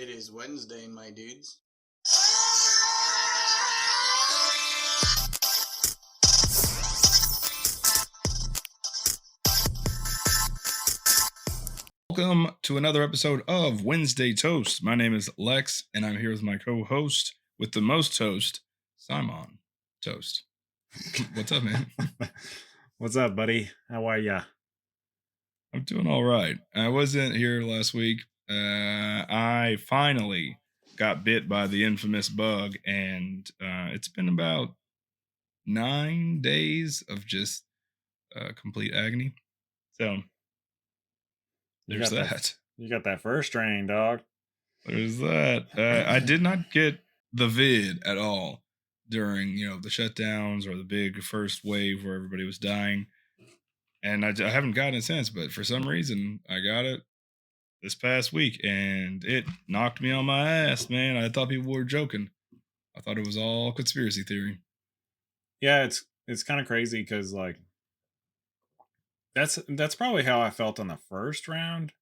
It is Wednesday, my dudes. Welcome to another episode of Wednesday Toast. My name is Lex, and I'm here with my co-host with the most toast, Simon Toast. What's up, man? What's up, buddy? How are ya? I'm doing all right. I wasn't here last week. I finally got bit by the infamous bug, and it's been about 9 days of just complete agony. So there's that. You got that first strain, dog. There's that. I did not get the vid at all during, the shutdowns or the big first wave where everybody was dying. And I haven't gotten it since, but for some reason, I got it this past week, and it knocked me on my ass, man. I thought people were joking. I thought it was all conspiracy theory. Yeah, it's kind of crazy because, like, that's probably how I felt on the first round.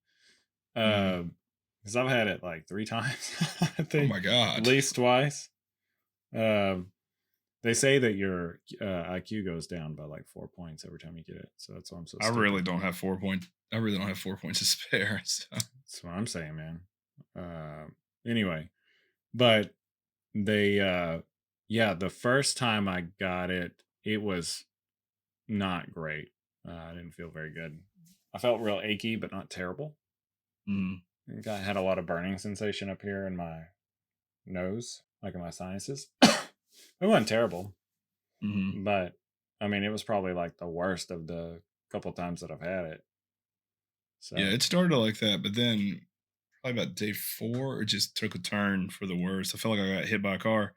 Because I've had it like 3 times, I think. Oh my God. At least twice. They say that your IQ goes down by like 4 points every time you get it. So that's why I'm so I really don't have 4 points. I really don't have 4 points to spare. So. That's what I'm saying, man. Anyway, but they, the first time I got it, it was not great. I didn't feel very good. I felt real achy, but not terrible. I had a lot of burning sensation up here in my nose, like in my sinuses. It wasn't terrible, but I mean, it was probably like the worst of the couple times that I've had it. So yeah, it started like that, but then probably about day 4, it just took a turn for the worst. I felt like I got hit by a car,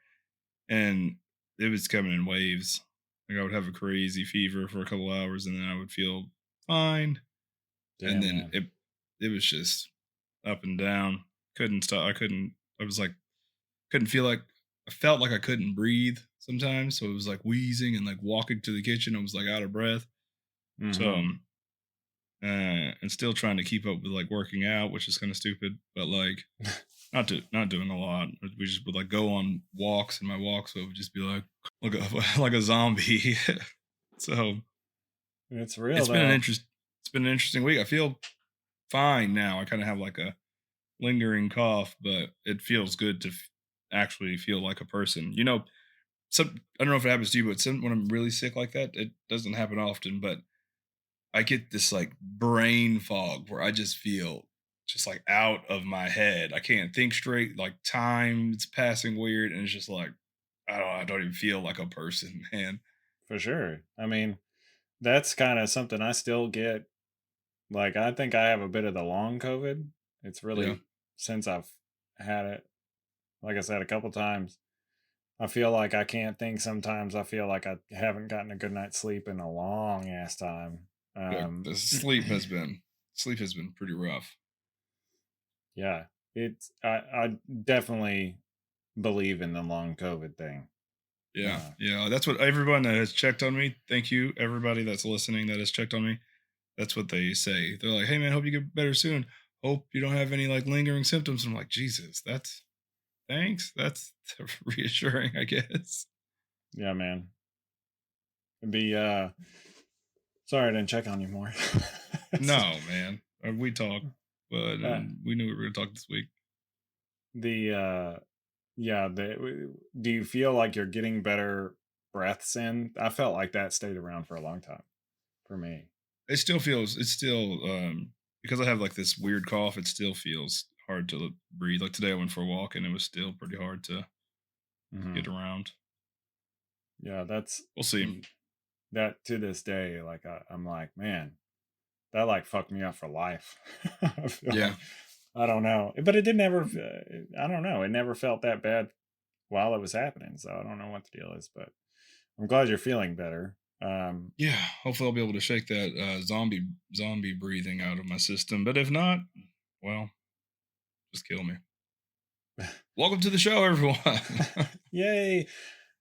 and it was coming in waves. Like I would have a crazy fever for a couple hours, and then I would feel fine. Damn, and then man. it was just up and down. Couldn't stop. I was like, couldn't feel like, I felt like I couldn't breathe sometimes. So it was like wheezing and like walking to the kitchen. I was like out of breath. So, and still trying to keep up with like working out, which is kind of stupid, but like not doing a lot. We just would like go on walks, and my walks would just be like a zombie. So it's real. It's been an interesting week. I feel fine now. I kind of have like a lingering cough, but it feels good to actually feel like a person. I don't know if it happens to you, but when I'm really sick like that, it doesn't happen often, but I get this like brain fog where I just feel just like out of my head. I can't think straight. Like time is passing weird, and it's just like I don't even feel like a person, man. For sure. I mean, that's kind of something I still get. Like, I think I have a bit of the long COVID. It's really since I've had it, like I said, a couple times. I feel like I can't think sometimes. I feel like I haven't gotten a good night's sleep in a long ass time. The sleep has been pretty rough. Yeah, I definitely believe in the long COVID thing. Yeah, that's what everyone that has checked on me. Thank you, everybody that's listening that has checked on me. That's what they say. They're like, "Hey, man, hope you get better soon. Hope you don't have any like lingering symptoms." I'm like, Jesus, thanks. That's reassuring, I guess. Yeah, man. It'd be sorry I didn't check on you more. No, man. We talked, but we knew we were gonna talk this week. Do you feel like you're getting better breaths in? I felt like that stayed around for a long time for me. It's still because I have like this weird cough, it still feels hard to breathe. Like today I went for a walk, and it was still pretty hard to get around. Yeah, we'll see. That to this day, like I'm like, man, that like fucked me up for life. Yeah. I don't know, but it didn't ever. I don't know. It never felt that bad while it was happening. So I don't know what the deal is, but I'm glad you're feeling better. Yeah, hopefully I'll be able to shake that zombie breathing out of my system. But if not, well, just kill me. Welcome to the show, everyone. Yay!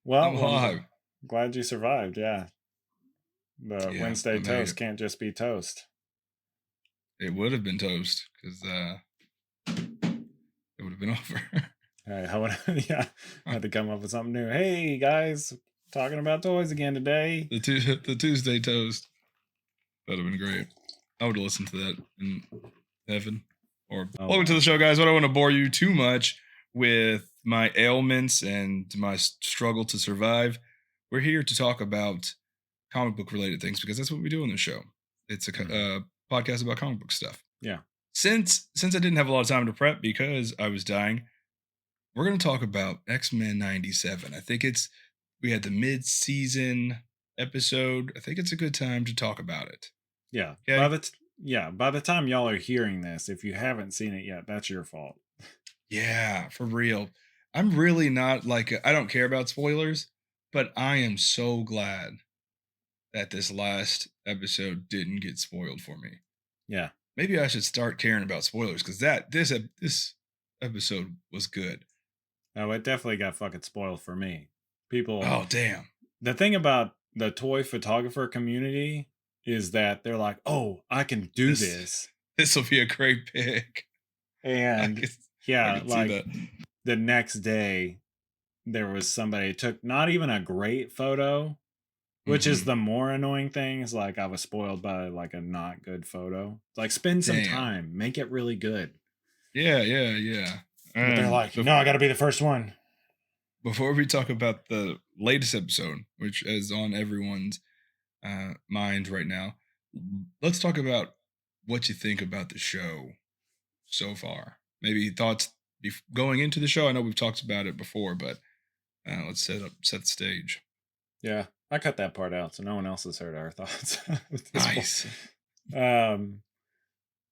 Well, I'm alive. Glad you survived. Yeah. Wednesday toast can't just be toast. It would have been toast because it would have have been over. Yeah, I had to come up with something new. Hey guys, talking about toys again today. The Tuesday toast. That'd have been great. I would have listened to that in heaven. Or welcome to the show, guys. I don't want to bore you too much with my ailments and my struggle to survive. We're here to talk about comic book related things because that's what we do on the show. It's a podcast about comic book stuff. Yeah. Since I didn't have a lot of time to prep because I was dying, we're going to talk about X-Men 97. I think we had the mid-season episode. I think it's a good time to talk about it. Yeah. Okay? By the time y'all are hearing this, if you haven't seen it yet, that's your fault. Yeah, for real. I'm really not I don't care about spoilers, but I am so glad that this last episode didn't get spoiled for me. Yeah. Maybe I should start caring about spoilers because this episode was good. Oh, it definitely got fucking spoiled for me. People. Oh, damn. The thing about the toy photographer community is that they're like, "Oh, I can do this. This will be a great pick." And I can see that. The next day, there was somebody who took not even a great photo, which is the more annoying thing. Is like I was spoiled by like a not good photo. Like spend some time, make it really good. Yeah. But they're like, no, I got to be the first one. Before we talk about the latest episode, which is on everyone's mind right now, let's talk about what you think about the show so far. Maybe thoughts going into the show. I know we've talked about it before, but let's set the stage. Yeah, I cut that part out so no one else has heard our thoughts. Nice. Yeah,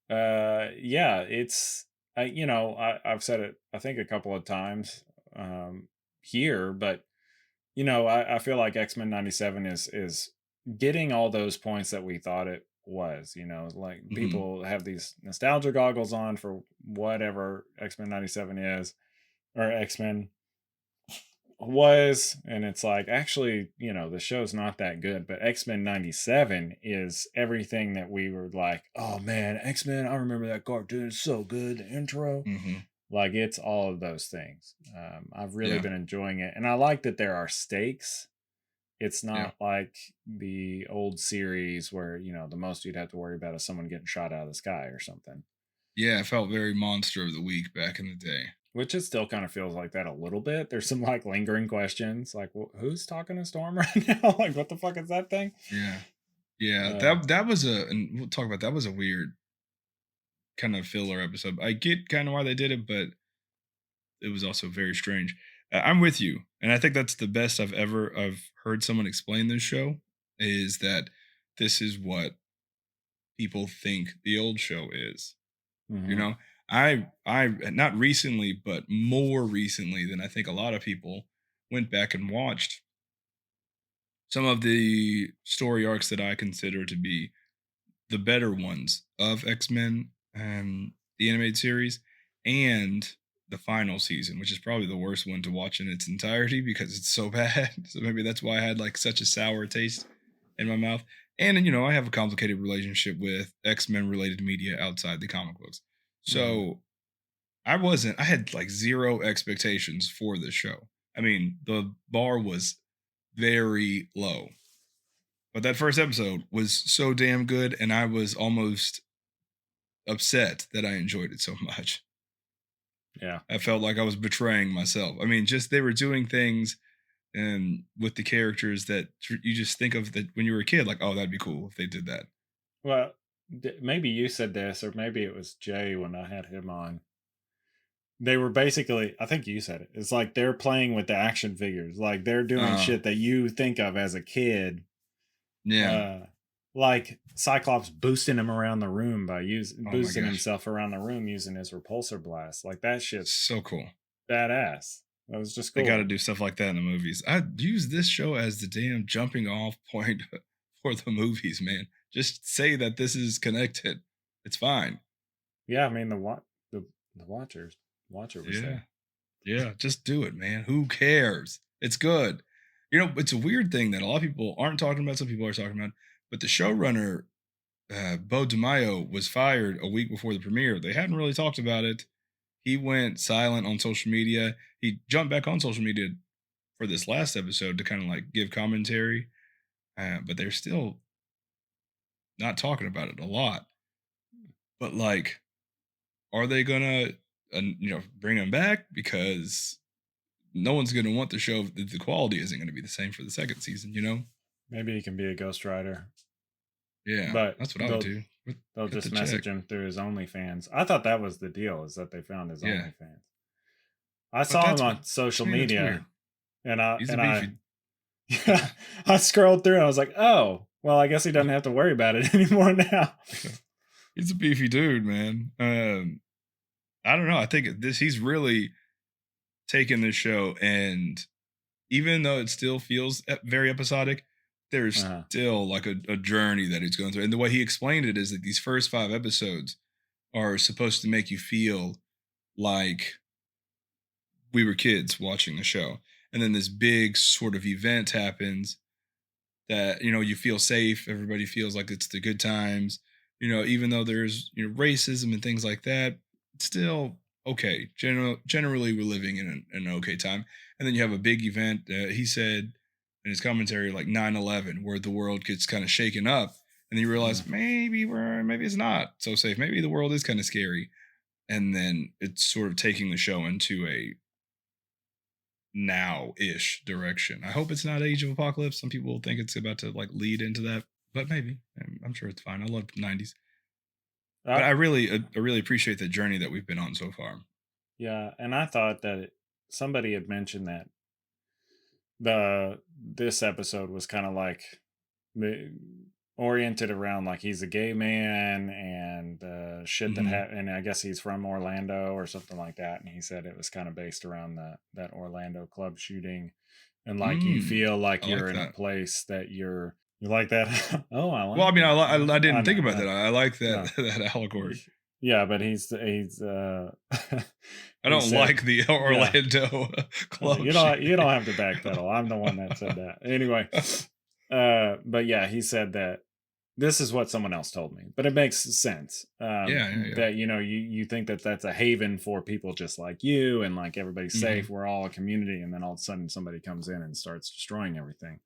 it's I've said it I think a couple of times here, but I feel like X-Men 97 is getting all those points that we thought it was. Like people have these nostalgia goggles on for whatever X-Men 97 is or X-Men was, and it's like actually the show's not that good, but X-Men 97 is everything that we were like, oh man, X-Men, I remember that cartoon, it's so good, the intro. Like it's all of those things. I've really been enjoying it, and I like that there are stakes. It's not like the old series where the most you'd have to worry about is someone getting shot out of the sky or something. Yeah, it felt very Monster of the Week back in the day. Which it still kind of feels like that a little bit. There's some like lingering questions, like who's talking to Storm right now? Like what the fuck is that thing? Yeah. That was and we'll talk about that was a weird kind of filler episode. I get kind of why they did it, but it was also very strange. I'm with you, and I think that's the best I've heard someone explain this show is that this is what people think the old show is. I not recently, but more recently than I think a lot of people went back and watched some of the story arcs that I consider to be the better ones of X-Men and the animated series and the final season, which is probably the worst one to watch in its entirety because it's so bad. So maybe that's why I had like such a sour taste in my mouth. And I have a complicated relationship with X-Men related media outside the comic books. So I had like zero expectations for this show. I mean, the bar was very low. But that first episode was so damn good, and I was almost upset that I enjoyed it so much. Yeah. I felt like I was betraying myself. I mean, just they were doing things and with the characters that you just think of that when you were a kid, like, oh, that'd be cool if they did that. Well, maybe you said this, or maybe it was Jay when I had him on. They were basically, I think you said it. It's like they're playing with the action figures. Like they're doing shit that you think of as a kid. Yeah. Like Cyclops boosting him around the room by boosting himself around the room using his repulsor blast. Like that shit's so cool. Badass. That was just cool. They got to do stuff like that in the movies. I'd use this show as the damn jumping off point for the movies, man. Just say that this is connected. It's fine. Yeah, I mean the watcher was there. Yeah, just do it, man. Who cares? It's good. It's a weird thing that a lot of people aren't talking about. Some people are talking about, but the showrunner, Bo DeMaio, was fired a week before the premiere. They hadn't really talked about it. he went silent on social media. He jumped back on social media for this last episode to kind of like give commentary, but they're still not talking about it a lot. But like, are they gonna, bring him back? Because no one's gonna want the show. The quality isn't gonna be the same for the second season. Maybe he can be a ghostwriter, Yeah, but that's what I would do. they'll Cut the just check. message him through his OnlyFans. I thought that was the deal, is that they found his Yeah. OnlyFans. I saw him on social that's media, weird. and He's a beefy. I scrolled through and I was like, oh, well, I guess he doesn't have to worry about it anymore now. He's a beefy dude, man. I don't know. I think he's really taken this show, and even though it still feels very episodic, there's still like a journey that he's going through. And the way he explained it is that these first 5 episodes are supposed to make you feel like we were kids watching the show. And then this big sort of event happens that, you feel safe. Everybody feels like it's the good times, even though there's, racism and things like that, it's still okay. Generally, we're living in an okay time. And then you have a big event. He said in his commentary, like 9/11, where the world gets kind of shaken up. And then you realize maybe it's not so safe. Maybe the world is kind of scary. And then it's sort of taking the show into a now-ish direction. I hope it's not Age of Apocalypse. Some people think it's about to like lead into that, but maybe. I'm sure it's fine. I love 90s. But I really appreciate the journey that we've been on so far. Yeah, and I thought that somebody had mentioned that this episode was kind of like oriented around like he's a gay man and shit that and I guess he's from Orlando or something like that, and he said it was kind of based around that Orlando club shooting, and like you feel like you're in a place that you like that. Oh, I like. Well, I mean, I didn't think about that. I like that that allegory. Yeah, but he's I don't like the Orlando club. You don't have to backpedal. I'm the one that said that. Anyway, but yeah, he said that this is what someone else told me, but it makes sense. Yeah. That you think that that's a haven for people just like you, and like everybody's safe. We're all a community, and then all of a sudden somebody comes in and starts destroying everything.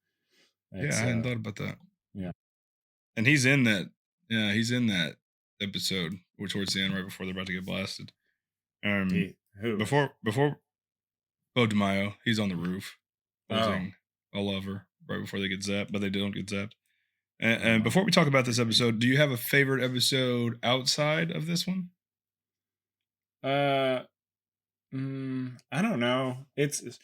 I hadn't thought about that. Yeah, and he's in that. Yeah, he's in that episode, or towards the end, right before they're about to get blasted. Who? Before Bo DeMaio, he's on the roof holding a lover right before they get zapped, but they don't get zapped. And before we talk about this episode, do you have a favorite episode outside of this one? I don't know. It's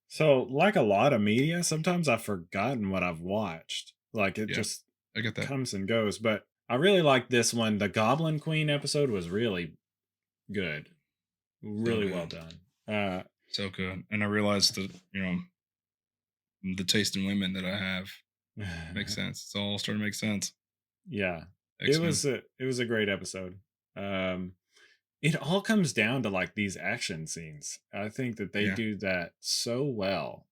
so, like a lot of media, sometimes I've forgotten what I've watched. Like it just I get that. Comes and goes. But I really like this one. The Goblin Queen episode was really good. Really well done. So good. And I realized that, the taste in women that I have makes sense. It's all starting to make sense. Yeah. X-Men. It was a great episode. It all comes down to like these action scenes. I think that they do that so well.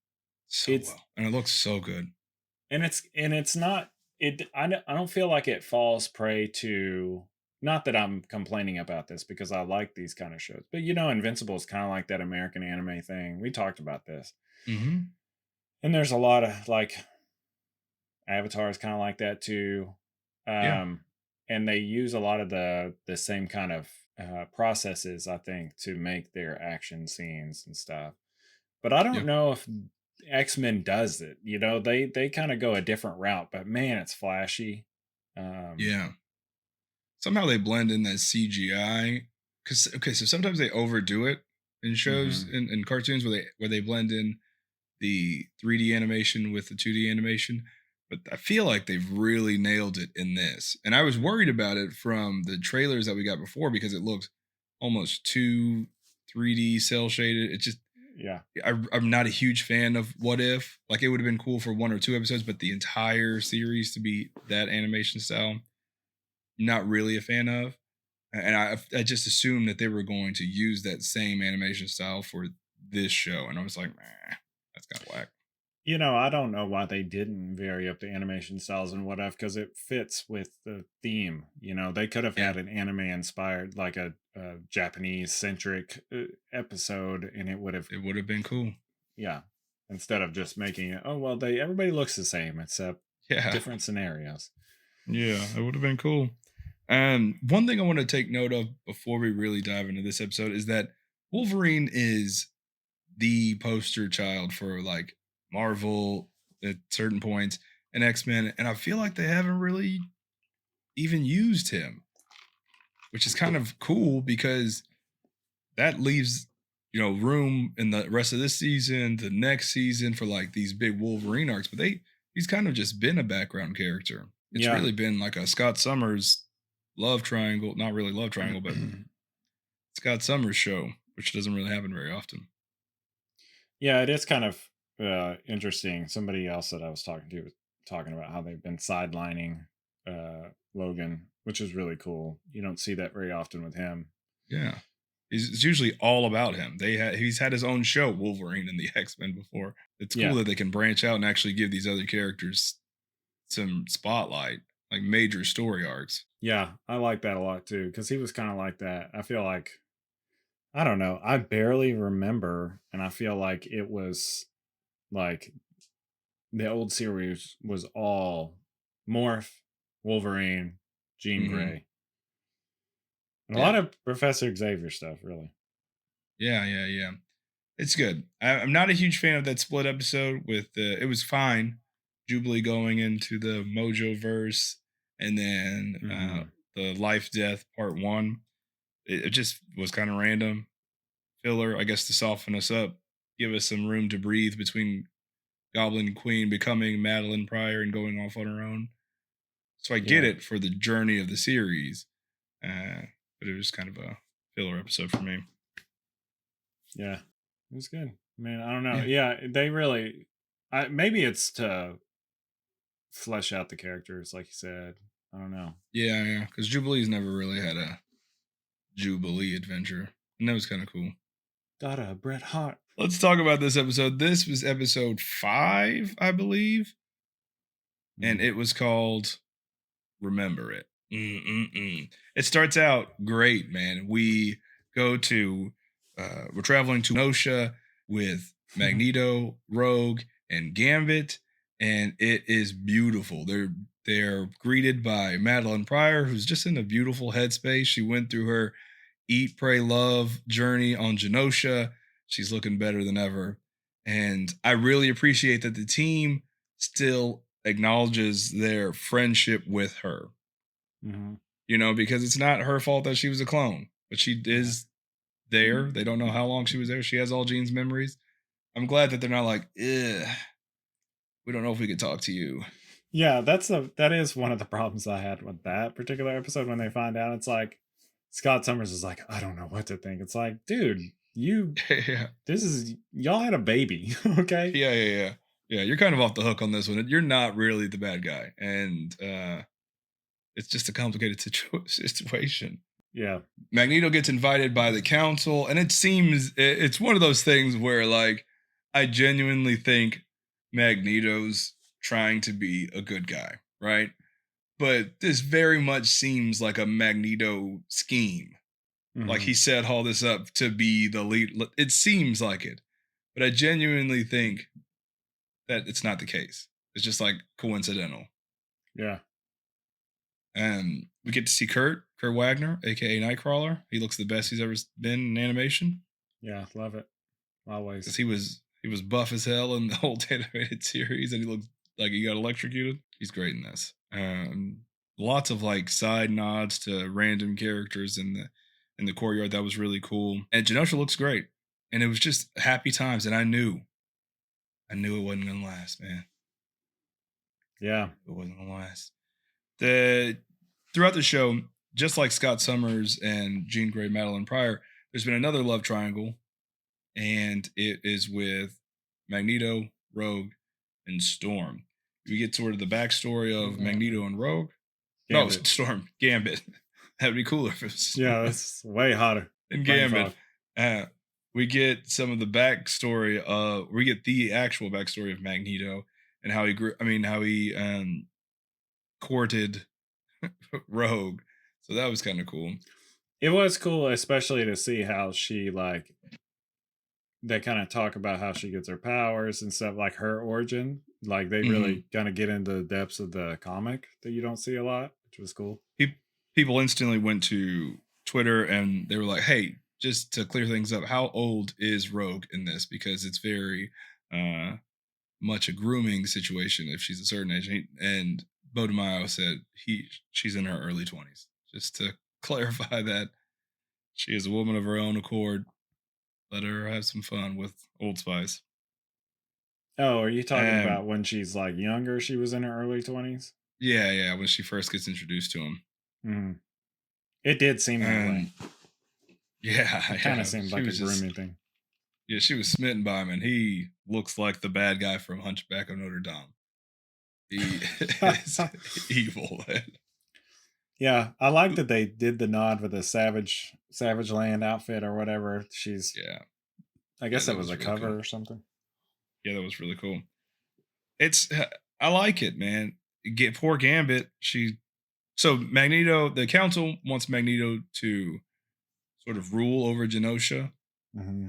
And it looks so good. And it's not I don't feel like it falls prey to, not that I'm complaining about this because I like these kind of shows, but Invincible is kind of like that American anime thing. We talked about this. And there's a lot of like Avatar is kind of like that too. And they use a lot of the same kind of processes, I think, to make their action scenes and stuff. But I don't know if X-Men does it. They kind of go a different route, but man, it's flashy. Somehow they blend in that CGI. So sometimes they overdo it in shows and cartoons where they blend in the 3D animation with the 2D animation. But I feel like they've really nailed it in this. And I was worried about it from the trailers that we got before because it looked almost too 3D cell shaded. It just, I'm not a huge fan of What If. Like, it would have been cool for 1 or 2 episodes, but the entire series to be that animation style, not really a fan of. And I just assumed that they were going to use that same animation style for this show. And I was like, that's kind of whack. I don't know why they didn't vary up the animation styles and whatnot because it fits with the theme. They could have Yeah, had an anime inspired, like a Japanese centric episode, and it would have, it would have been cool. yeah, instead of just making it, oh, well, everybody looks the same except Yeah, different scenarios. yeah, it would have been cool. And one thing I want to take note of before we really dive into this episode is that Wolverine is the poster child for like Marvel at certain points and X-Men, and I feel like they haven't really even used him, which is kind of cool because that leaves room in the rest of this season, the next season for like these big Wolverine arcs. But he's kind of just been a background character. It's Yeah. really been like a Scott Summers love triangle, not really love triangle, but Scott Summers show, which doesn't really happen very often. Yeah, it is kind of interesting. Somebody else that I was talking to was talking about how they've been sidelining Logan, which is really cool. You don't see that very often with him. Yeah. It's usually all about him. He's had his own show, Wolverine and the X-Men before. It's cool Yeah. that they can branch out and actually give these other characters some spotlight, like major story arcs. Yeah, I like that a lot too because he was kind of like that. I feel like, I don't know, I barely remember, and I feel like it was like the old series was all Morph, Wolverine, Jean Hmm. Grey, and a Yeah. lot of Professor Xavier stuff, really. Yeah, yeah, yeah. It's good. I'm not a huge fan of that split episode with it was fine. Jubilee going into the Mojo verse and then Hmm. the life death part one. It just was kind of random filler, I guess, to soften us up, give us some room to breathe between Goblin and Queen becoming Madeline Pryor and going off on her own. So I get Yeah, it for the journey of the series, but it was kind of a filler episode for me. yeah, it was good. I mean, I don't know. Yeah, Yeah, they really. Maybe it's to flesh out the characters, like you said. I don't know. yeah, yeah. Because Jubilee's never really had a Jubilee adventure, and that was kind of cool. Dada, Bret Hart. Let's talk about this episode. This was episode 5, I believe, and Mm. it was called "Remember It." Mm-mm-mm. It starts out great, man. We're traveling to Kenosha with Magneto, Rogue, and Gambit, and it is beautiful. They're greeted by Madeline Pryor, who's just in a beautiful headspace. She went through her Eat, Pray, Love journey on Genosha. She's looking better than ever. And I really appreciate that the team still acknowledges their friendship with her, Hmm. because it's not her fault that she was a clone, but she Yeah. is there. They don't know how long she was there. She has all Jean's memories. I'm glad that they're not like, ugh, we don't know if we could talk to you. Yeah, that is one of the problems I had with that particular episode when they find out. It's like Scott Summers is like, I don't know what to think. It's like, dude, Yeah. y'all had a baby, okay? Yeah, yeah, yeah. Yeah, you're kind of off the hook on this one. You're not really the bad guy. And it's just a complicated situation. Yeah. Magneto gets invited by the council, and it's one of those things where, like, I genuinely think Magneto's trying to be a good guy, right? But this very much seems like a Magneto scheme. Like Hmm. he set all this up to be the lead. It seems like it, but I genuinely think that it's not the case. It's just like coincidental. Yeah. And we get to see Kurt Wagner, aka Nightcrawler. He looks the best he's ever been in animation Yeah. Love it. because Always. he was buff as hell in the old animated series, and he looks like he got electrocuted. He's great in this. Lots of like side nods to random characters in the courtyard. That was really cool. And Genosha looks great, and it was just happy times. And I knew it wasn't gonna last, man. Yeah. It wasn't gonna last. The Throughout the show, just like Scott Summers and Jean Grey, Madeline Pryor, there's been another love triangle, and it is with Magneto, Rogue, and Storm. We get sort of the backstory of Magneto and Rogue. No, Gambit. Storm, Gambit. That'd be cooler if it was Yeah, that's way hotter. and Brain Gambit. fog. we get some of the backstory. We get the actual backstory of Magneto and how he grew. I mean, how he courted Rogue. So that was kind of cool. It was cool, especially to see how she like they kind of talk about how she gets her powers and stuff, like her origin. Like they Hmm. really kind of get into the depths of the comic that you don't see a lot, which was cool. People instantly went to Twitter and they were like, "Hey, just to clear things up, how old is Rogue in this? Because it's very uh, much a grooming situation if she's a certain age." And Bodemayo said she's in her early 20s. Just to clarify that she is a woman of her own accord. Let her have some fun with Old Spice. Oh, are you talking Um, about when she's like younger? She was in her early 20s. yeah, when she first gets introduced to him. Mm-hmm. It did seem that way. And yeah, It kind of yeah, seemed she like a was just grooming thing. yeah, she was smitten by him, and he looks like the bad guy from Hunchback of Notre Dame. He is evil. Yeah, I like that they did the nod with the Savage Land outfit or whatever. She's, Yeah, I yeah, guess that that was was a really cool. cover or something. Yeah, that was really cool. It's I like it, man. Get poor Gambit. So Magneto. The Council wants Magneto to sort of rule over Genosha. Hmm.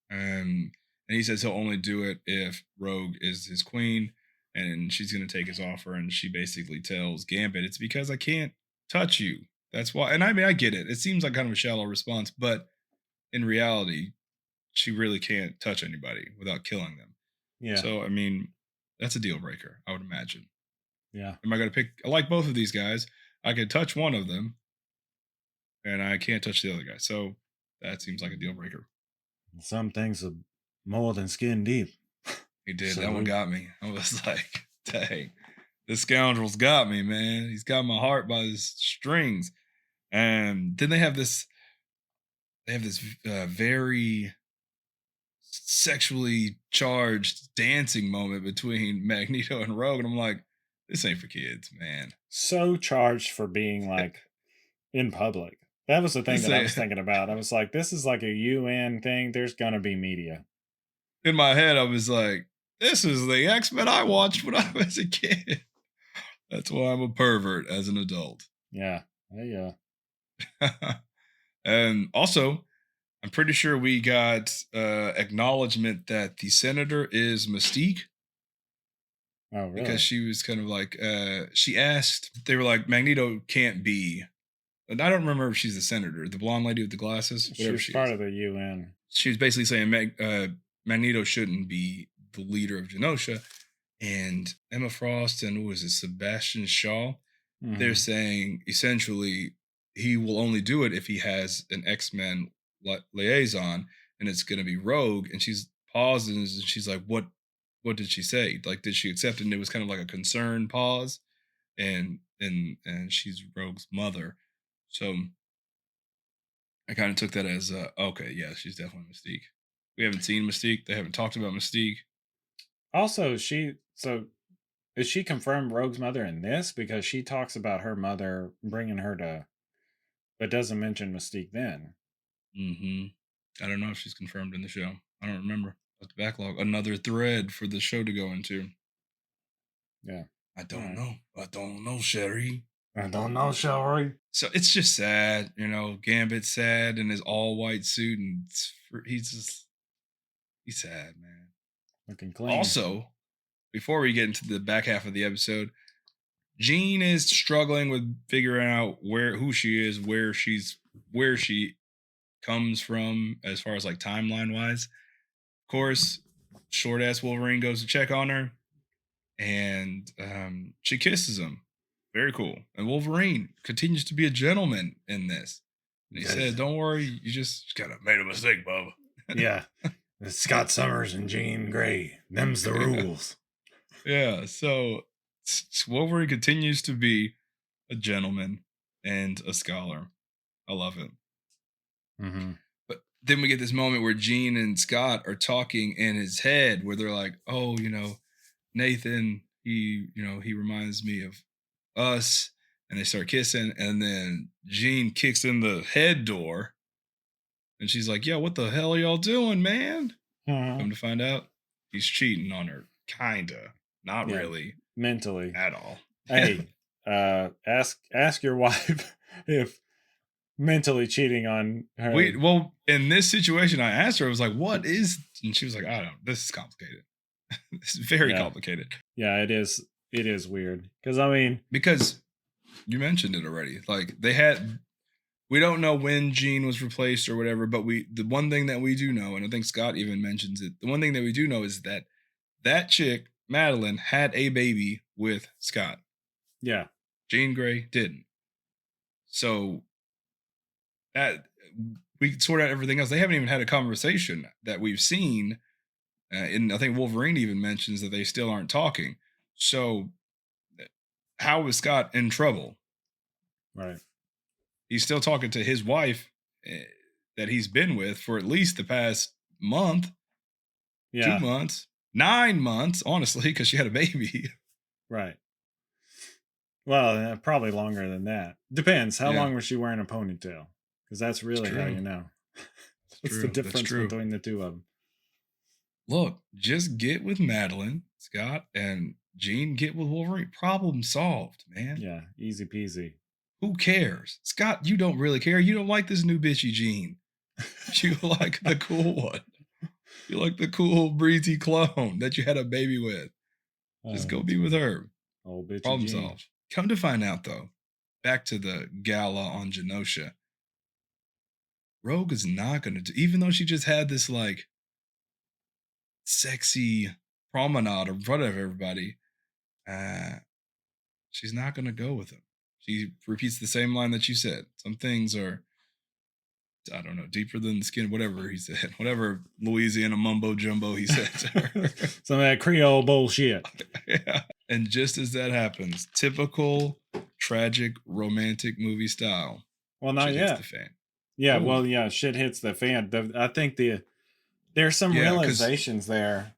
And he says he'll only do it if Rogue is his queen, and she's going to take his offer. And she basically tells Gambit, "It's because I can't touch you. That's why." And I mean, I get it. It seems like kind of a shallow response, but in reality, she really can't touch anybody without killing them. Yeah, So, I mean, that's a deal breaker, I would imagine. yeah. Am I going to pick? I like both of these guys. I could touch one of them, and I can't touch the other guy. So that seems like a deal breaker. Some things are more than skin deep. He did. That one Salute. got me. I was like, dang, this scoundrel's got me, man. He's got my heart by the strings. And then they have this very sexually charged dancing moment between Magneto and Rogue. And I'm like, this ain't for kids, man. So charged for being like in public. That was the thing This that I ain't was thinking about. I was like, this is like a UN thing. There's gonna be media. in my head, I was like, this is the X-Men I watched when I was a kid. That's why I'm a pervert as an adult. Yeah. Yeah. And also, I'm pretty sure we got acknowledgement that the senator is Mystique Oh, because really? she was kind of like she asked. They were like, Magneto can't be. And I don't remember if she's the senator, the blonde lady with the glasses, She whatever was she part is. of the UN. She was basically saying Magneto shouldn't be the leader of Genosha, and Emma Frost and what was it, Sebastian Shaw. They're Hmm. saying essentially he will only do it if he has an X-Men liaison, and it's going to be Rogue. And she's paused and she's like, what did she say? Like, did she accept it? And it was kind of like a concerned pause. And she's Rogue's mother. So I kind of took that as okay, yeah, she's definitely Mystique. We haven't seen Mystique. They haven't talked about Mystique. Also, is she confirmed Rogue's mother in this? Because she talks about her mother bringing her to, but doesn't mention Mystique then. Hmm. I don't know if she's confirmed in the show. I don't remember. That's the backlog. Another thread for the show to go into. Yeah. I All don't right. know. I don't know, Sherry. I don't know, Shelly. So it's just sad, Gambit's sad in his all white suit, and he's sad, man. Looking clean. Also, before we get into the back half of the episode, Jean is struggling with figuring out who she is, where she comes from as far as like timeline wise. Of course, short ass Wolverine goes to check on her, and she kisses him. Very cool. And Wolverine continues to be a gentleman in this. And he said, "Don't worry, you just kind of made a mistake, Bubba." Yeah. It's Scott Summers and Jean Grey. Them's the rules. Yeah. So Wolverine continues to be a gentleman and a scholar. I love it. Mm-hmm. But then we get this moment where Jean and Scott are talking in his head, where they're like, "Oh, Nathan, he reminds me of us." And they start kissing, and then Jean kicks in the head door, And she's like, "Yo, what the hell are y'all doing, man?" Uh-huh. Come to find out, he's cheating on her. Kinda. Not Yeah, really mentally. at all. Hey, ask your wife if mentally cheating on her. Well, in this situation, I asked her, I was like, "What is?" And she was like, "I don't. This is complicated. This is very Yeah, complicated." yeah, it is. It is weird because I mean, Because you mentioned it already. Like they had, we don't know when Gene was replaced or whatever, but the one thing that we do know, and I think Scott even mentions it. The one thing that we do know is that that chick Madeline had a baby with Scott. yeah, Jean Grey didn't. So that we sort out everything else. They haven't even had a conversation that we've seen. And I think Wolverine even mentions that they still aren't talking. So how is Scott in trouble? right, He's still talking to his wife that he's been with for at least the past month, two yeah, months, 9 months, honestly, because she had a baby. right. Well, probably longer than that. Depends. How Yeah, long was she wearing a ponytail? Because that's it's really how true. you know. It's What's the true. That's difference true. between the two of them? Look, just get with Madeline, Scott, and Jean get with Wolverine. Problem solved, man. Yeah, easy peasy. Who cares? Scott, you don't really care. You don't like this new bitchy Jean. You like the cool one. You like the cool breezy clone that you had a baby with. Just go That's be with funny. her. Old bitchy Problem Jean. solved. Come to find out, though, back to the gala on Genosha, Rogue is not going to do, even though she just had this like sexy promenade in front of everybody, uh, she's not going to go with him. She repeats the same line that you said. Some things are, I don't know, deeper than the skin, whatever he said, whatever Louisiana mumbo jumbo he said to her. Some of that Creole bullshit. Yeah. And just as that happens, typical tragic romantic movie style, Well, not shit hits the yet. fan. Yeah, Oh, well, yeah, shit hits the fan. I think there's some yeah, realizations there.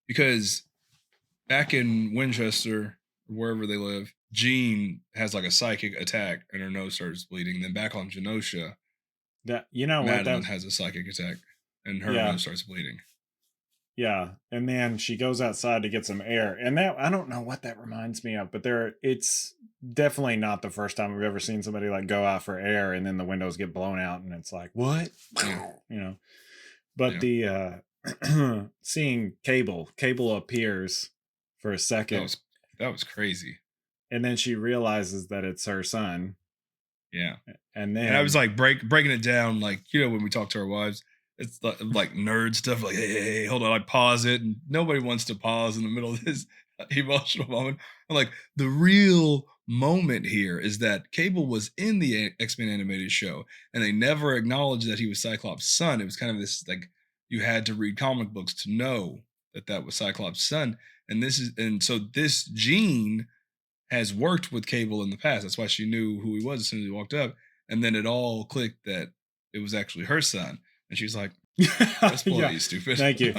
because back in Winchester, wherever they live, Jean has like a psychic attack and her nose starts bleeding. Then back on Genosha, That you know what Madeline that has a psychic attack and her yeah, nose starts bleeding. yeah, and then she goes outside to get some air, and that I don't know what that reminds me of, but it's definitely not the first time we've ever seen somebody like go out for air and then the windows get blown out and it's like what, Yeah, you know. But yeah, the seeing Cable appears for a that second, was that was crazy. and then she realizes that it's her son, Yeah, and and I was then like breaking it down, like when we talk to our wives, it's like nerd stuff. Like, hey, hold on, I pause it, and nobody wants to pause in the middle of this emotional moment. I'm like, the real moment here is that Cable was in the X-Men animated show, and they never acknowledged that he was Cyclops' son. It was kind of this like you had to read comic books to know that that was Cyclops' son, and so this Gene has worked with Cable in the past. That's why she knew who he was as soon as he walked up. And then it all clicked that it was actually her son. And she's like, press play, yeah, you stupid. thank you.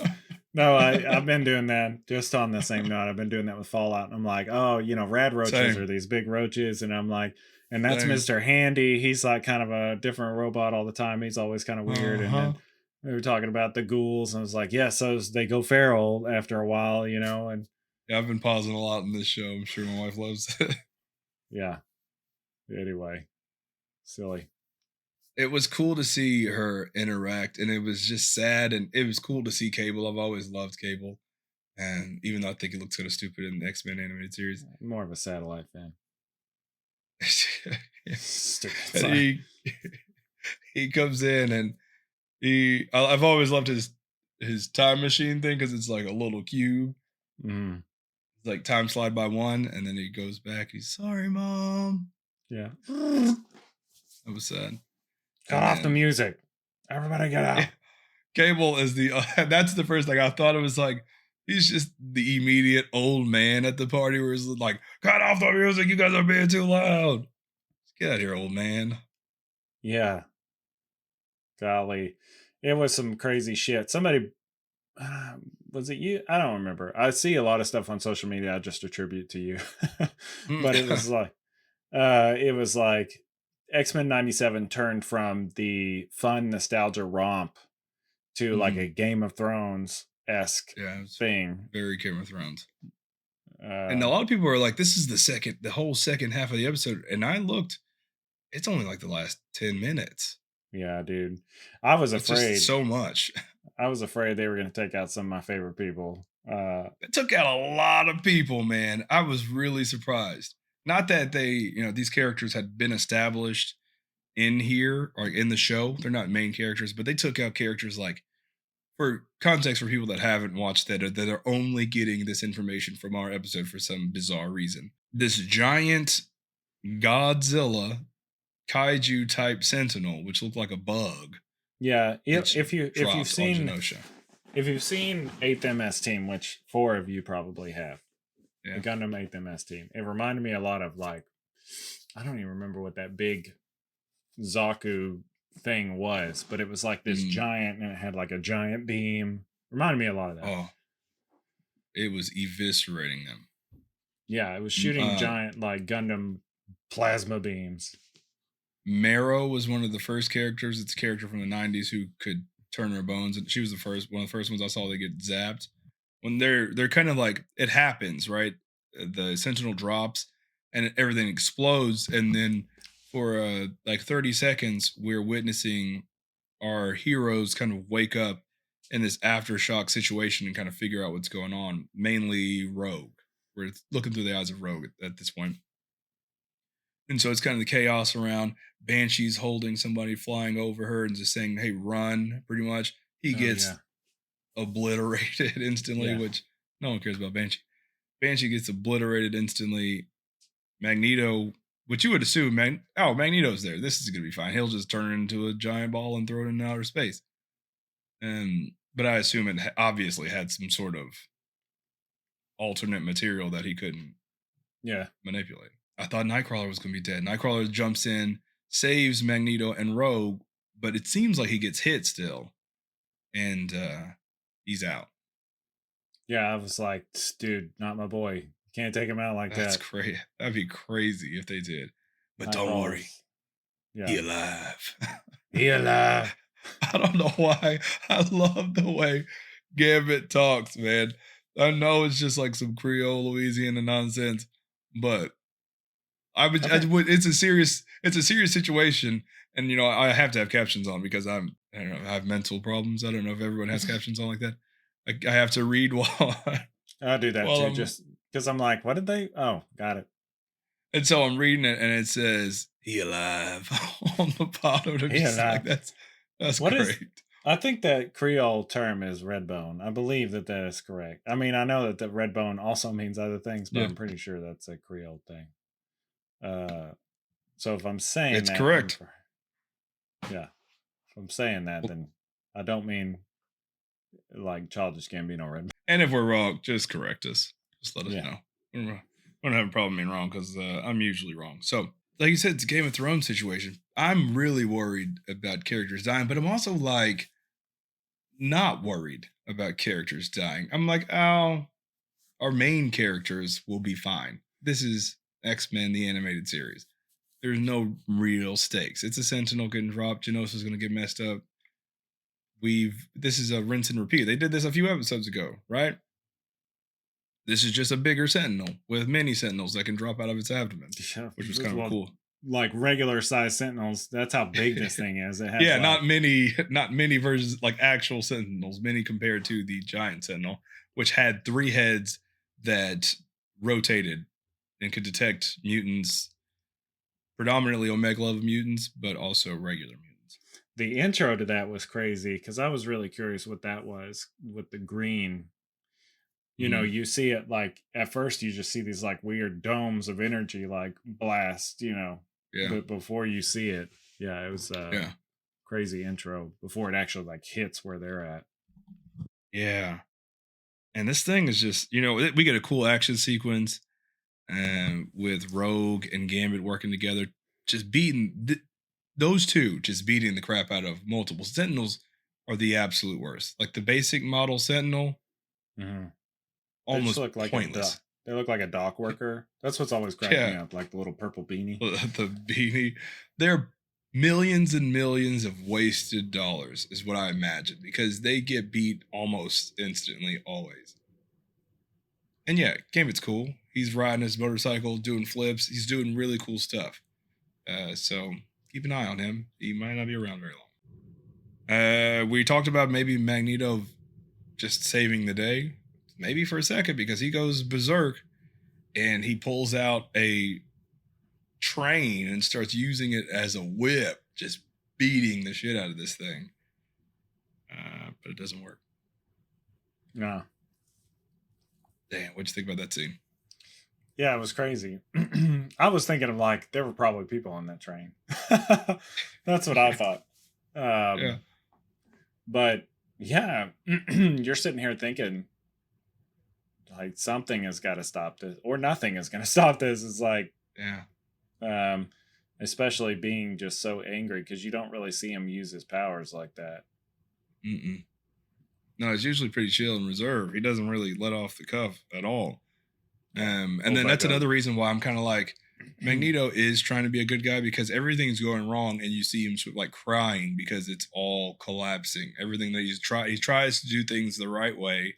No, I've been doing that just on the same note. I've been doing that with Fallout. And I'm like, oh, rad roaches Same. are these big roaches. And I'm like, and that's Same. Mr. Handy. He's like kind of a different robot all the time. He's always kind of weird. And Uh-huh. then we were talking about the ghouls. And I was like, yeah, so they go feral after a while, and Yeah, I've been pausing a lot in this show. I'm sure my wife loves it. yeah. Anyway, silly. It was cool to see her interact, and it was just sad, and it was cool to see Cable. I've always loved Cable. And even though I think he looks kind of stupid in the X-Men animated series. More of a satellite fan. Yeah. Stupid. And Sorry. he comes in and I've always loved his time machine thing because it's like a little cube. Mm, It's like time slide by one, and then he goes back. He's sorry, mom. yeah. That was sad. Cut And off the then music. Everybody get out. Cable is the that's the first thing I thought. It was like he's just the immediate old man at the party where he's like, cut off the music, you guys are being too loud. Get out of here, old man. Yeah. Golly. It was some crazy shit. Somebody, was it you? I don't remember. I see a lot of stuff on social media I just attribute to you. Mm. But it was like X-Men 97 turned from the fun nostalgia romp to like a Game of Thrones esque Yeah, it's thing. very Game of Thrones. And a Uh, lot of people are like, this is the whole second half of the episode. And I looked, it's only like the last 10 minutes. yeah, dude. I was It's just afraid. so much. I was afraid they were going to take out some of my favorite people. It took out a lot of people, man. I was really surprised. Not that these characters had been established in here or in the show. They're not main characters, but they took out characters like, for context for people that haven't watched that are only getting this information from our episode for some bizarre reason. This giant Godzilla kaiju type sentinel, which looked like a bug, Yeah, which if you've dropped on seen Genosha. if you've seen 8th MS Team, which 4 of you probably have, Yeah. the Gundam 8th MS Team, it reminded me a lot of like, I don't even remember what that big Zaku thing was, but it was like this giant, and it had like a giant beam. Reminded me a lot of that. Oh, it was eviscerating them. Yeah, it was shooting giant like Gundam plasma beams. Marrow was one of the first characters. It's a character from the 90s who could turn her bones, and she was one of the first ones I saw that get zapped. When they're kind of like, it happens, right? The Sentinel drops and everything explodes, and then for like 30 seconds we're witnessing our heroes kind of wake up in this aftershock situation and kind of figure out what's going on. Mainly Rogue. We're looking through the eyes of Rogue at this point. And so it's kind of the chaos around. Banshee's holding somebody flying over her and just saying, hey, run, pretty much. He gets obliterated instantly, which no one cares about Banshee. Banshee gets obliterated instantly. Magneto, which you would assume, Magneto's there. This is going to be fine. He'll just turn it into a giant ball and throw it into outer space. But I assume it obviously had some sort of alternate material that he couldn't manipulate. I thought Nightcrawler was going to be dead. Nightcrawler jumps in, saves Magneto and Rogue, but it seems like he gets hit still. And he's out. Yeah, I was like, dude, not my boy. You can't take him out like that. That's crazy. That'd be crazy if they did. But don't worry. He alive. He alive. I don't know why. I love the way Gambit talks, man. I know it's just like some Creole Louisiana nonsense, but it's a serious situation, and I have to have captions on because I don't know, I have mental problems. I don't know if everyone has captions on like that. I have to read while I do that too, just because I'm like, what did they? Oh, got it. And so I'm reading it, and it says "He alive" on the bottom. I'm just like, that's great. I think that Creole term is redbone. I believe that is correct. I mean, I know that the redbone also means other things, but I'm pretty sure that's a Creole thing. So if I'm saying it's correct. If I'm saying that, then I don't mean like Childish Gambino red. And if we're wrong, just correct us. Just let us know. We don't have a problem being wrong because I'm usually wrong. So, like you said, it's a Game of Thrones situation. I'm really worried about characters dying, but I'm also like not worried about characters dying. I'm like, oh, our main characters will be fine. This is X-Men, the animated series. There's no real stakes. It's a Sentinel getting dropped. Genosha's going to get messed up. This is a rinse and repeat. They did this a few episodes ago, right? This is just a bigger Sentinel with many Sentinels that can drop out of its abdomen, which was kind of cool. Like regular size Sentinels. That's how big this thing is. It has not many versions, like actual Sentinels, many compared to the giant Sentinel, which had 3 heads that rotated and could detect mutants, predominantly Omega level mutants, but also regular mutants. The intro to that was crazy because I was really curious what that was with the green. You see it like at first you just see these like weird domes of energy like blast, but before you see it, it was crazy intro before it actually like hits where they're at. Yeah. And this thing is just, we get a cool action sequence with Rogue and Gambit working together, just beating those two, just beating the crap out of multiple Sentinels are the absolute worst. Like the basic model Sentinel, almost look like pointless. They look like a dock worker. That's what's always cracked me Yeah, up, like the little purple beanie. the beanie. They're millions and millions of wasted dollars, is what I imagine, because they get beat almost instantly, always. And yeah, Gambit's cool. He's riding his motorcycle, doing flips. He's doing really cool stuff. So keep an eye on him. He might not be around very long. We talked about maybe Magneto just saving the day, maybe for a second, because he goes berserk and he pulls out a train and starts using it as a whip, just beating the shit out of this thing. But it doesn't work. No. Damn, what'd you think about that scene? Yeah, it was crazy. I was thinking of like there were probably people on that train. That's what I thought. Yeah. But yeah, you're sitting here thinking like something has got to stop this, or nothing is going to stop this. It's like, Yeah. especially being just so angry because you don't really see him use his powers like that. Mm-mm. No, it's usually pretty chill and reserved. He doesn't really let off the cuff at all. And then that's another reason why I'm kind of like, Magneto is trying to be a good guy because everything's going wrong, and you see him sort of like crying because it's all collapsing. Everything that he tries to do things the right way,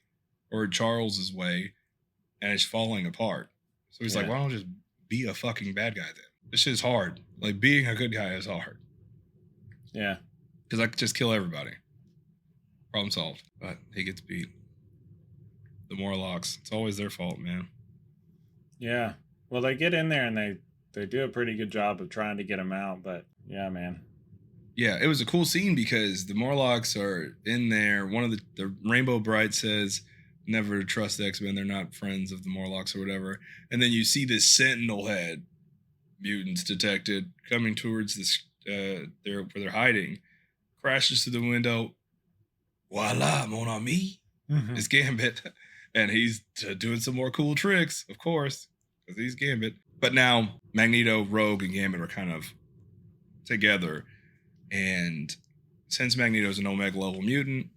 or Charles's way, and it's falling apart. So he's like, why don't I just be a fucking bad guy then? This shit's hard. Like, being a good guy is hard. Yeah. Because I could just kill everybody. Problem solved. But he gets beat. The Morlocks. It's always their fault, man. Yeah. Well, they get in there and they do a pretty good job of trying to get him out, but yeah, man. Yeah, it was a cool scene because the Morlocks are in there. One of the Rainbow Bright says, never trust X-Men. They're not friends of the Morlocks or whatever. And then you see this Sentinel head mutants detected coming towards this where they're hiding. Crashes through the window. Voila, mon ami. Mm-hmm. It's Gambit. And he's doing some more cool tricks, of course, because he's Gambit. But now Magneto, Rogue, and Gambit are kind of together. And since Magneto's an Omega level mutant,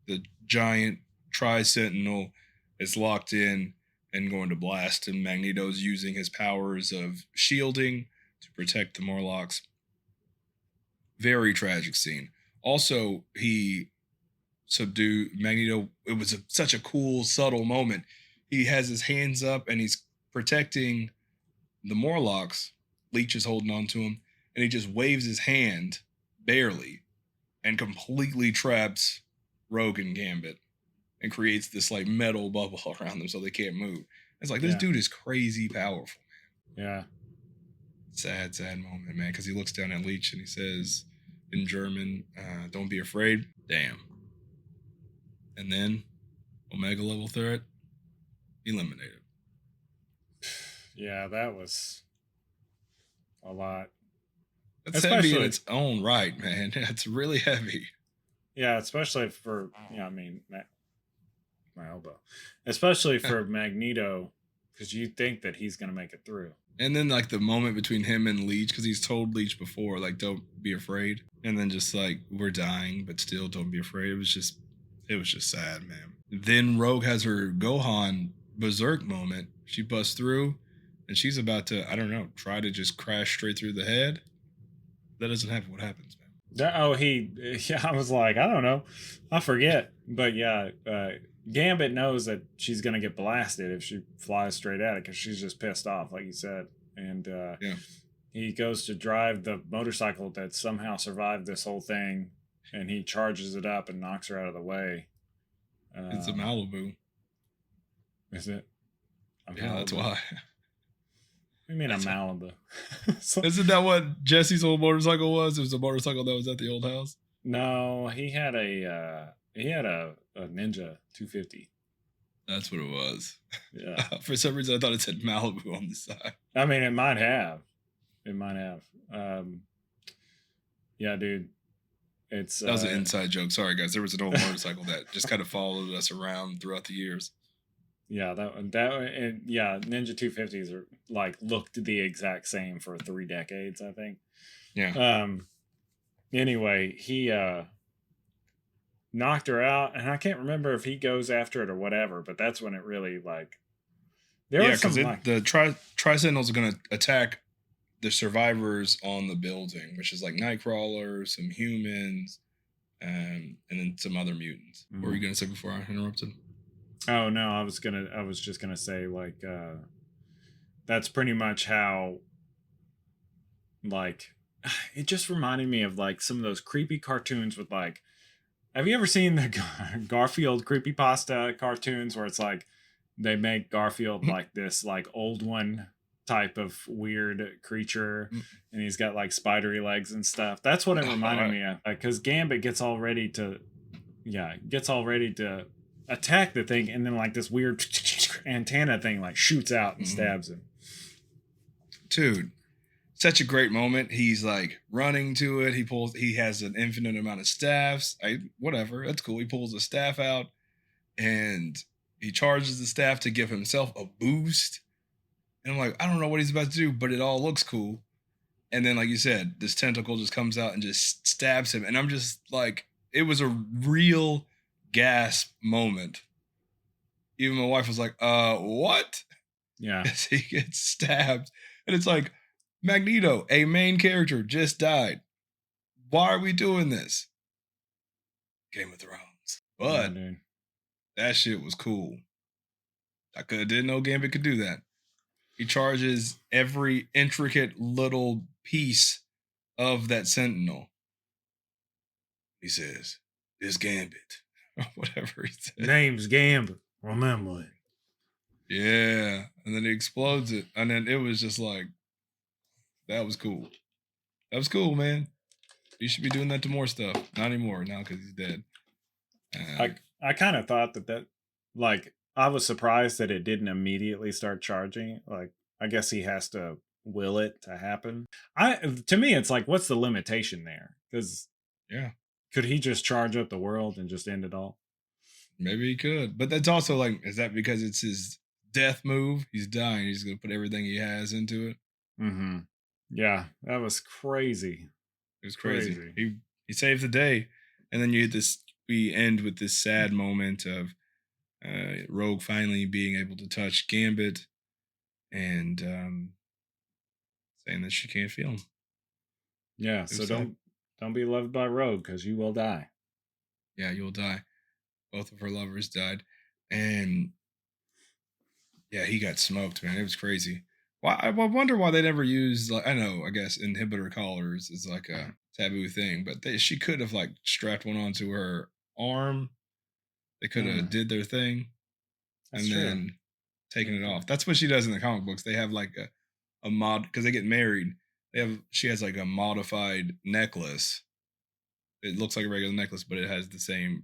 the giant Tri-Sentinel is locked in and going to blast him. Magneto's using his powers of shielding to protect the Morlocks. Very tragic scene. Also, he subdued Magneto. It was such a cool, subtle moment. He has his hands up and he's protecting the Morlocks. Leech is holding on to him, and he just waves his hand, barely, and completely traps Rogue and Gambit and creates this like metal bubble around them so they can't move. It's like, this dude is crazy powerful, man. Yeah. Sad moment, man, because he looks down at Leech and he says in German, don't be afraid. Damn. And then Omega level threat eliminated. Yeah, that was a lot. That's heavy in its own right, man. It's really heavy. Yeah, especially for, I mean, my elbow. Especially for Magneto, because you think that he's going to make it through. And then, like, the moment between him and Leech, because he's told Leech before, like, don't be afraid. And then just, like, we're dying, but still don't be afraid. It was just sad, man. Then Rogue has her Gohan berserk moment. She busts through, and she's about to, I don't know, try to just crash straight through the head. That doesn't happen. What happens, man? I was like, I don't know. I forget. But yeah, Gambit knows that she's going to get blasted if she flies straight at it because she's just pissed off, like you said. And he goes to drive the motorcycle that somehow survived this whole thing, and he charges it up and knocks her out of the way. It's a Malibu. Is it? Yeah, that's why. What do you mean a Malibu? Isn't that what Jesse's old motorcycle was? It was a motorcycle that was at the old house. No, he had a Ninja 250. That's what it was. Yeah. For some reason, I thought it said Malibu on the side. I mean, it might have. Yeah, dude. That was an inside joke. Sorry, guys. There was an old motorcycle that just kind of followed us around throughout the years. Yeah, Ninja 250s are like looked the exact same for 3 decades, I think. Yeah. Anyway, he knocked her out, and I can't remember if he goes after it or whatever, but that's when it really like There Yeah, was because some like the Tri Sentinels are gonna attack the survivors on the building, which is like Nightcrawler, some humans, and then some other mutants. What were you gonna say before I interrupted? oh no, I was just gonna say like that's pretty much how like it just reminded me of like some of those creepy cartoons with like have you ever seen the Garfield creepypasta cartoons where it's like they make Garfield like this like old one type of weird creature and he's got like spidery legs and stuff. That's what it reminded me of because Gambit gets all ready to gets all ready to attack the thing and then like this weird antenna thing like shoots out and stabs him. Dude, such a great moment. He's like running to it. He has an infinite amount of staffs. Whatever, that's cool. He pulls a staff out and he charges the staff to give himself a boost. And I'm like, I don't know what he's about to do, but it all looks cool. And then, like you said, this tentacle just comes out and just stabs him. And I'm just like, it was a real gasp moment. Even my wife was like, what? Yeah. As he gets stabbed. And it's like, Magneto, a main character, just died. Why are we doing this? Game of Thrones. But that shit was cool. I didn't know Gambit could do that. He charges every intricate little piece of that Sentinel. He says, "This Gambit," or whatever he said. Name's Gambit. Remember it. Yeah, and then he explodes it, and then it was just like, that was cool. That was cool, man. You should be doing that to more stuff. Not anymore now because he's dead. I kind of thought that like I was surprised that it didn't immediately start charging. Like I guess he has to will it to happen. To me it's like what's the limitation there? Because could he just charge up the world and just end it all? Maybe he could, but that's also like, is that because it's his death move? He's dying. He's gonna put everything he has into it. Mm-hmm. Yeah, that was crazy. It was crazy. He saved the day, and then we end with this sad moment of Rogue finally being able to touch Gambit, and saying that she can't feel him. Yeah, so don't be loved by Rogue because you will die. Yeah, you'll die. Both of her lovers died, and yeah, he got smoked, man. It was crazy. I wonder why they never used. Like, I know, I guess inhibitor collars is like a taboo thing, but she could have like strapped one onto her arm. They could have did their thing, and then taken it off. That's what she does in the comic books. They have like a mod because they get married. She has like a modified necklace. It looks like a regular necklace, but it has the same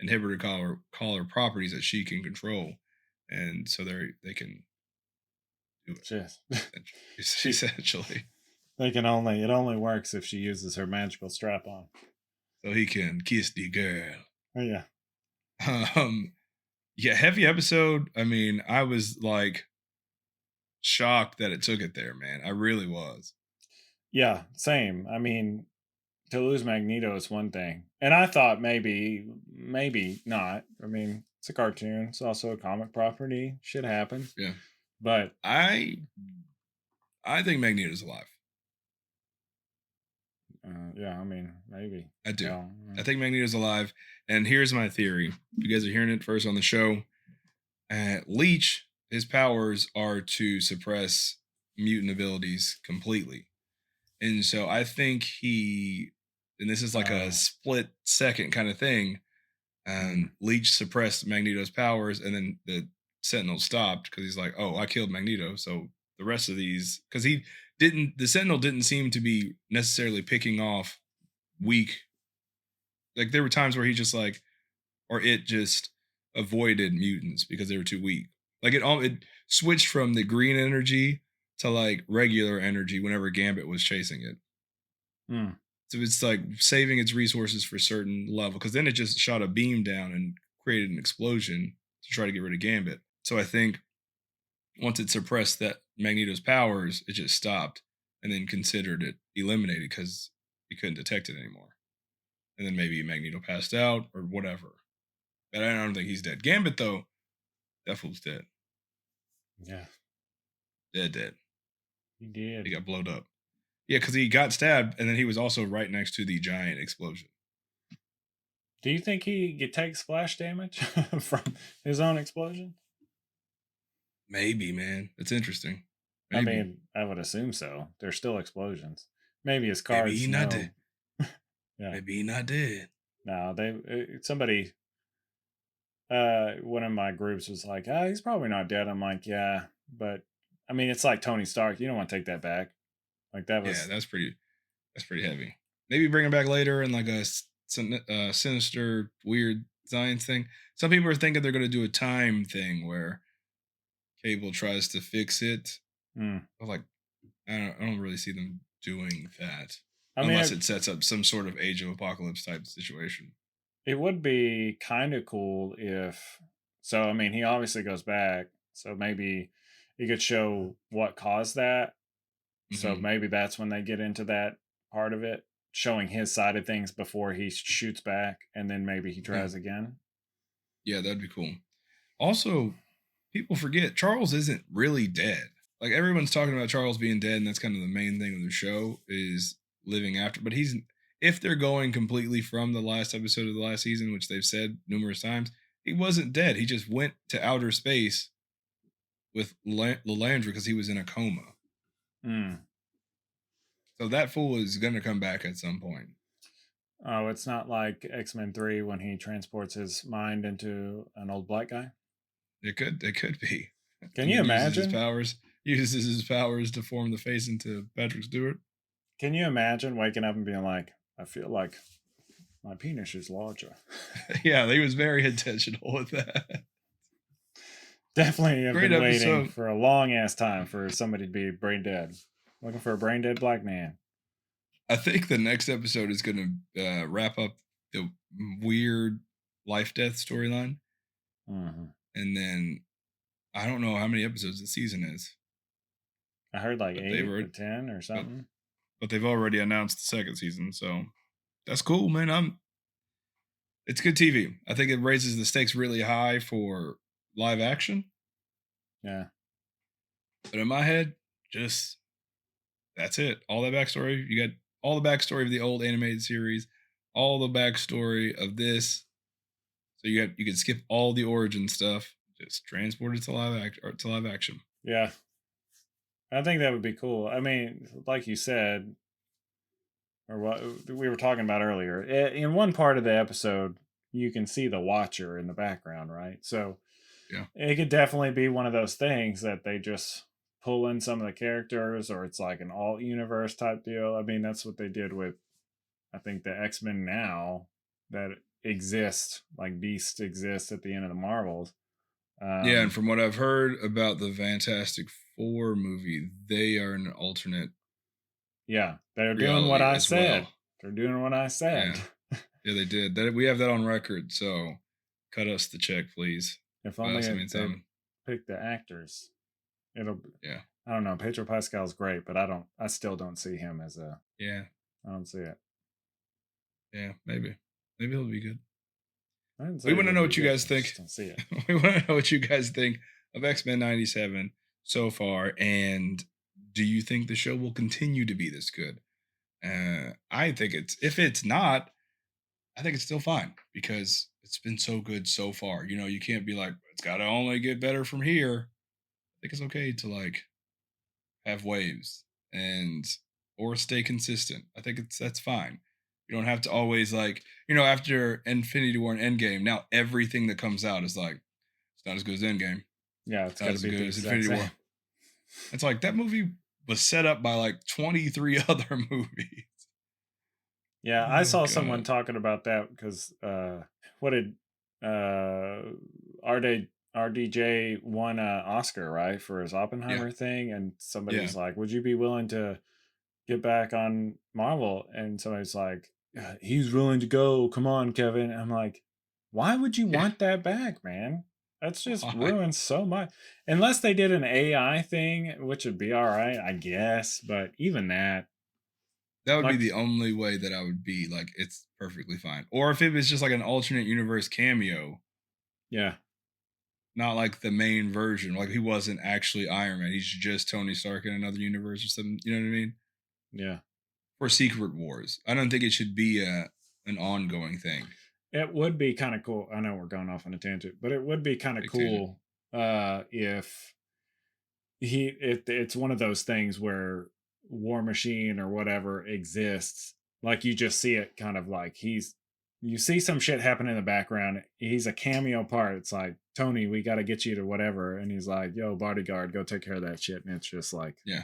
inhibitor collar properties that she can control, and so they can do it. Essentially, they can only it only works if she uses her magical strap on, so he can kiss the girl. Oh yeah. Yeah, heavy episode. I mean, I was like shocked that it took it there, man. I really was. Yeah, same. I mean, to lose Magneto is one thing. And I thought maybe not. I mean, it's a cartoon. It's also a comic property. Shit happens. Yeah. But I think Magneto's alive. Yeah, I mean, maybe. I do. I think Magneto's alive. And here's my theory. You guys are hearing it first on the show. Leech, his powers are to suppress mutant abilities completely. And so I think and this is like a split second kind of thing. Leech suppressed Magneto's powers, and then the Sentinel stopped because he's like, "Oh, I killed Magneto." So the rest of these, because the Sentinel didn't seem to be necessarily picking off weak. Like there were times where he just like, or it just avoided mutants because they were too weak. Like it switched from the green energy to like regular energy whenever Gambit was chasing it. So it's like saving its resources for certain level, because then it just shot a beam down and created an explosion to try to get rid of Gambit. So I think once it suppressed that Magneto's powers, it just stopped and then considered it eliminated because he couldn't detect it anymore. And then maybe Magneto passed out or whatever. But I don't think he's dead. Gambit, though, that fool's dead. Yeah, Dead. he He did. got blowed up. Yeah, because he got stabbed, and then he was also right next to the giant explosion. Do you think he takes splash damage from his own explosion? Maybe, man. That's interesting. I Maybe. mean, I would assume so. They're still explosions. Maybe his Maybe he cards not dead. know. Yeah. Maybe he not dead. No, they somebody one of my groups was like, "Ah, he's probably not dead." I'm like, "Yeah, but I mean, it's like Tony Stark. You don't want to take that back. Like that Yeah, was that's pretty heavy. Maybe bring him back later in like a sinister, weird science thing. Some people are thinking they're going to do a time thing where Cable tries to fix it. mm. But like, I don't really see them doing that I mean, unless it sets up some sort of Age of Apocalypse type situation. it would be kind of cool if so. I mean, he obviously goes back, so maybe he could show what caused that. So Hmm. maybe that's when they get into that part of it, showing his side of things before he shoots back, and then maybe he Yeah, tries again. yeah, that'd be cool. Also, people forget Charles isn't really dead. Like everyone's talking about Charles being dead, and that's kind of the main thing of the show is living after. But he's if they're going completely from the last episode of the last season, which they've said numerous times, he wasn't dead. He just went to outer space with Lalandra because he was in a coma. Mm. So that fool is gonna come back at some point. Oh, it's not like X-Men 3 when he transports his mind into an old black guy. It could be, Can and you then imagine? uses his powers to form the face into Patrick Stewart. Can you imagine waking up and being like, I feel like my penis is larger? Yeah, he was very intentional with that. Definitely have Great been waiting episode. for a long ass time for somebody to be brain dead. Looking for a brain dead black man. I think the next episode is going to wrap up the weird life death storyline, Hmm. and then I don't know how many episodes the season is, I heard like but 8 or 10 or but something. but they've already announced the second season, so that's cool, man. It's good TV. I think it raises the stakes really high for live action, Yeah. but in my head, just that's it. All that backstory. You got all the backstory of the old animated series, all the backstory of this. So you can skip all the origin stuff, just transport it to live action. Yeah. I think that would be cool. I mean, like you said, or what we were talking about earlier, in one part of the episode, you can see the Watcher in the background, right? So Yeah. it could definitely be one of those things that they just pull in some of the characters, or it's like an alt universe type deal. I mean, that's what they did with, I think, the X-Men now that exist, like Beast exists at the end of the Marvels. Yeah, and Um, from what I've heard about the Fantastic Four movie, they are an alternate yeah, they're doing what reality I as well. said. They're doing what I said. Yeah. Yeah, they did. That we have that on record, so cut us the check, please. If Buy only us they anytime. pick the actors. It'll. Yeah. I don't know. Pedro Pascal's great, but I still don't see him as a. Yeah. I don't see it. Yeah. Maybe. Maybe it'll be good. I didn't say We it want to wouldn't know be what you good. guys I think. just don't see it. We want to know what you guys think of X-Men 97 so far, and do you think the show will continue to be this good? I think it's if it's not, I think it's still fine because it's been so good so far. You know, you can't be like it's got to only get better from here. I think it's okay to like have waves and or stay consistent. I think that's fine. You don't have to always like after Infinity War and Endgame. Now everything that comes out is like it's not as good as Endgame. Yeah, it's It's not got to as be the good as exact Infinity same. War. It's like that movie was set up by like 23 other movies. Yeah, I Oh saw someone god. talking about that because what did RD RDJ won an Oscar, right, for his Yeah. Oppenheimer thing, and Yeah. somebody's like, "Would you be willing to get back on Marvel?" And somebody's like, "He's willing to go. Come on, Kevin." I'm like, "Why would you Yeah. want that back, man? That's just Why? ruins so much." Unless they did an AI thing, which would be all right, I guess. But even that, That would be like, the only way that I would be like it's perfectly fine. Or if it was just like an alternate universe cameo, yeah, not like the main version. Like he wasn't actually Iron Man. He's just Tony Stark in another universe or something. You know what I mean? Yeah. For Secret Wars. I don't think it should be an ongoing thing. It would be kind of cool. I know we're going off on a tangent, but it would be kind of Big tangent. cool if it's one of those things where War Machine or whatever exists. Like you just see it kind of like you see some shit happen in the background. He's a cameo part. It's like, Tony, we got to get you to whatever. And he's like, yo, bodyguard, go take care of that shit. And it's just like, Yeah.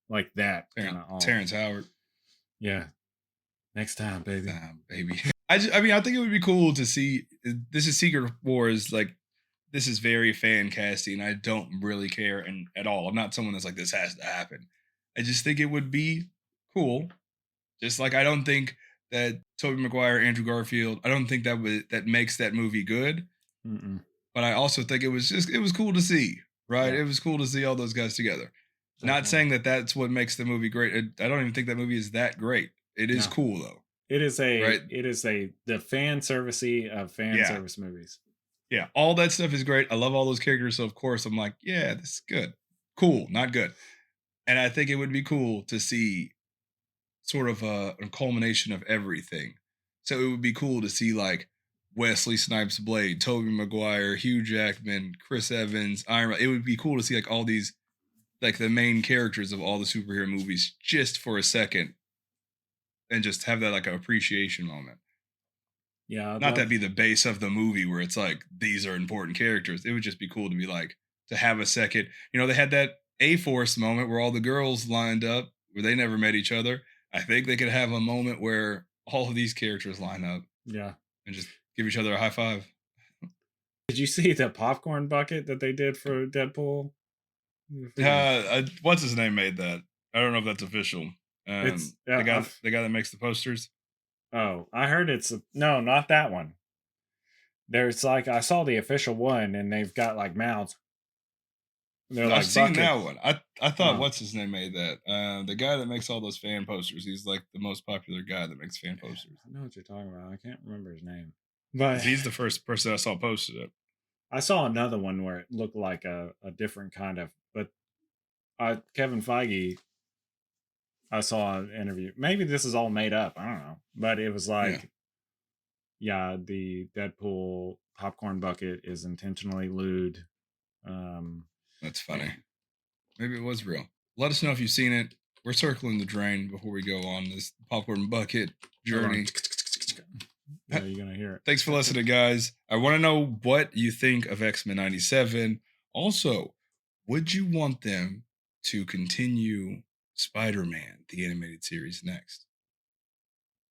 Like that kind of Terrence Howard. Yeah. Next time, baby. Baby. I mean, I think it would be cool to see. This is Secret Wars. Like, this is very fan casting. I don't really care and at all. I'm not someone that's like, this has to happen. I just think it would be cool. Just like I don't think that Tobey Maguire, Andrew Garfield, I don't think that makes that movie good. Mm-mm. But I also think it was cool to see, right? Yeah. It was cool to see all those guys together. Not saying that that's what makes the movie great. I don't even think that movie is that great. It is cool though. It is right? The fan servicey of fan service movies. Yeah, all that stuff is great. I love all those characters, so of course I'm like, yeah, this is good. Cool, not good. And I think it would be cool to see sort of a culmination of everything. So it would be cool to see like Wesley Snipes Blade, Tobey Maguire, Hugh Jackman, Chris Evans, Iron Man. It would be cool to see like all these, like the main characters of all the superhero movies just for a second and just have that like an appreciation moment. Yeah. Not that be the base of the movie where it's like, these are important characters. It would just be cool to be like, to have a second. You know, they had that A-Force moment where all the girls lined up where they never met each other. I think they could have a moment where all of these characters line up. Yeah. And just give each other a high five. Did you see the popcorn bucket that they did for Deadpool? What's his name made that? I don't know if that's official. It's the guy that makes the posters. Oh, I heard no, not that one. There's like, I saw the official one and they've got like mouths. I've like seen that one. I thought what's his name made that. The guy that makes all those fan posters. He's like the most popular guy that makes fan posters. I know what you're talking about. I can't remember his name. But he's the first person I saw posted it. I saw another one where it looked like a different kind of, but Kevin Feige, I saw an interview. Maybe this is all made up. I don't know. But it was like, the Deadpool popcorn bucket is intentionally lewd. That's funny. Maybe it was real. Let us know if you've seen it. We're circling the drain before we go on this popcorn bucket journey. Yeah, you're going to hear it. Thanks for listening, guys. I want to know what you think of X-Men 97. Also, would you want them to continue Spider-Man, the animated series, next?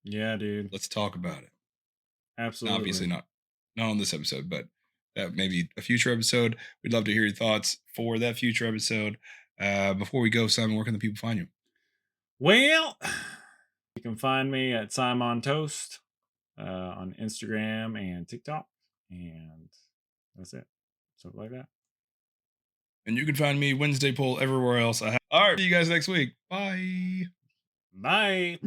Yeah, dude. Let's talk about it. Absolutely. Obviously not on this episode, but that may be a future episode. We'd love to hear your thoughts for that future episode. Before we go, Simon, where can the people find you? Well, you can find me at Simon Toast on Instagram and TikTok, and that's it. Something like that. And you can find me Wednesday Poll everywhere else. All right, see you guys next week. Bye. Bye.